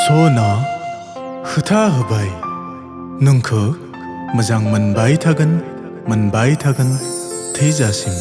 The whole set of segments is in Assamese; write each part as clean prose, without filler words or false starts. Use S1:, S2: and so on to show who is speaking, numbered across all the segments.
S1: सना खोथा होबाय नोंखौ मोजां मोनबाय थागोन थैजासिम।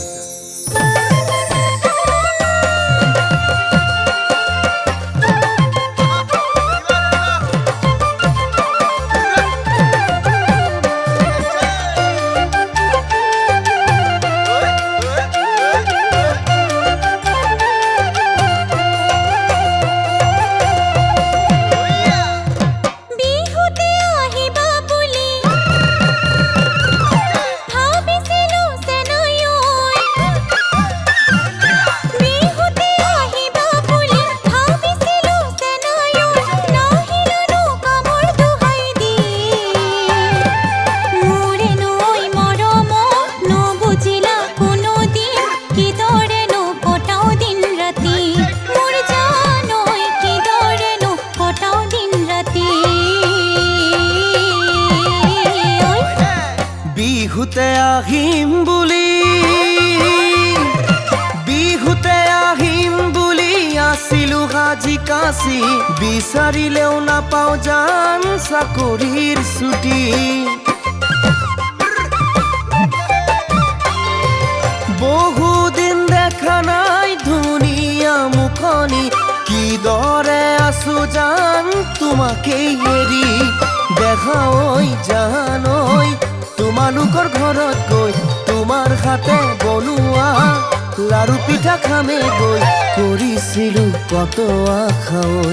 S2: বিহুতে আহিম বুলি আছিলো হাজি কাছি বিচাৰিলেও নাপাও জান চাকৰিৰ ছুটি বহুদিন দেখা নাই ধুনীয়া মুখনি কিদৰে আছো জান তোমাকেই এৰি দেখা ঐ জান ঐ তোমালোকৰ ঘৰত গৈ তোমাৰ হাতে বনোৱা লাৰু পিঠা খামে গৈ কৰিছিলো কত আশা ঐ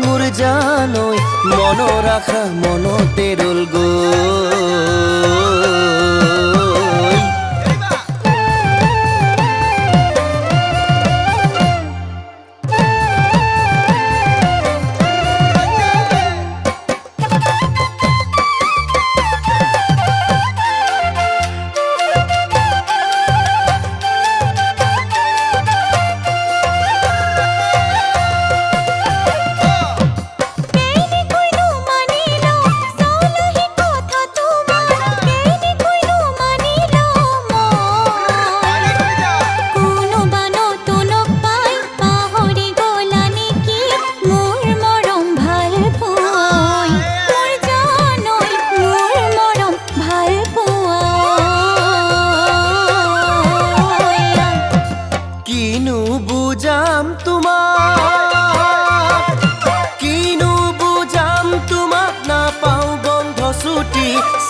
S2: মোৰ জান ঐ মনৰ আশা মনতে ৰল গৈ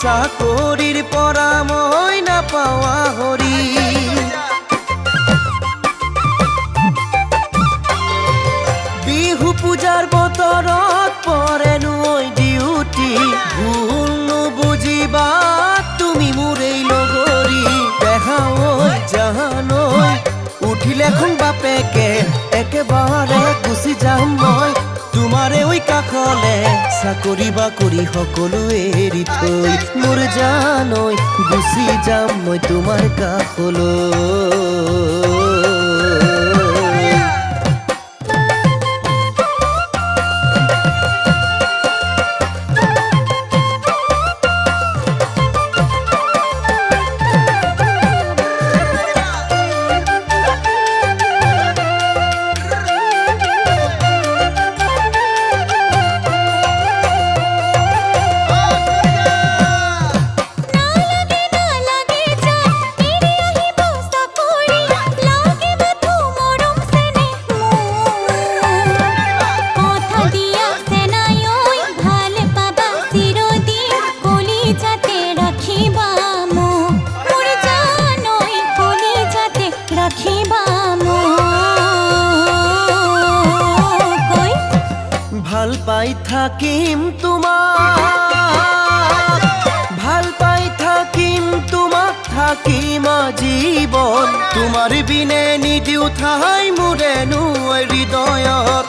S2: চাকৰিৰ পৰা মই নাপাৱা হৰি বিহু পূজাৰ বতৰত পৰেনো ডিউটি ভুল নুবুজিবা তুমি মোৰেই লগৰী দেখা ঐ জান ঐ উঠিলেখন বাপেকে একেবাৰে গুচি যাম মই তোমাৰে ঐ কাষলে চাকৰি বাকৰি সকলো এৰি থৈ মোৰ জান ঐ গুচি যাম মই তোমাৰ কাষলৈ ভাল পাই থাকিম তোমাক থাকিম জীৱন তোমাৰ বিনে নিদিও ঠাই মোৰেনো হৃদয়ত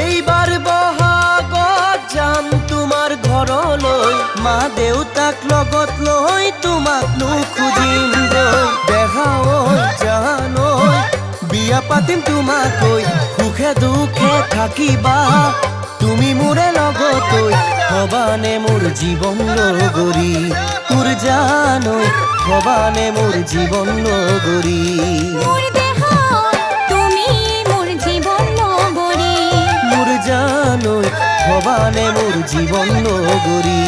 S2: এইবাৰ বহাগত যাম তোমাৰ ঘৰলৈ মা দেউতাক লগত লৈ তোমাক নুখুজিম দেখা ঐ জান ঐ বিয়া পাতিম তোমাকৈ সুখে দুখে থাকিবা তুমি মোৰে লগতৈ হবানে মোৰ জীৱন লগৰী মোৰ জান ঐ হবানে মোৰ জীৱন লগৰী
S3: মোৰ দেহত তুমি
S2: ভবানে মোৰ জীৱন নগৰী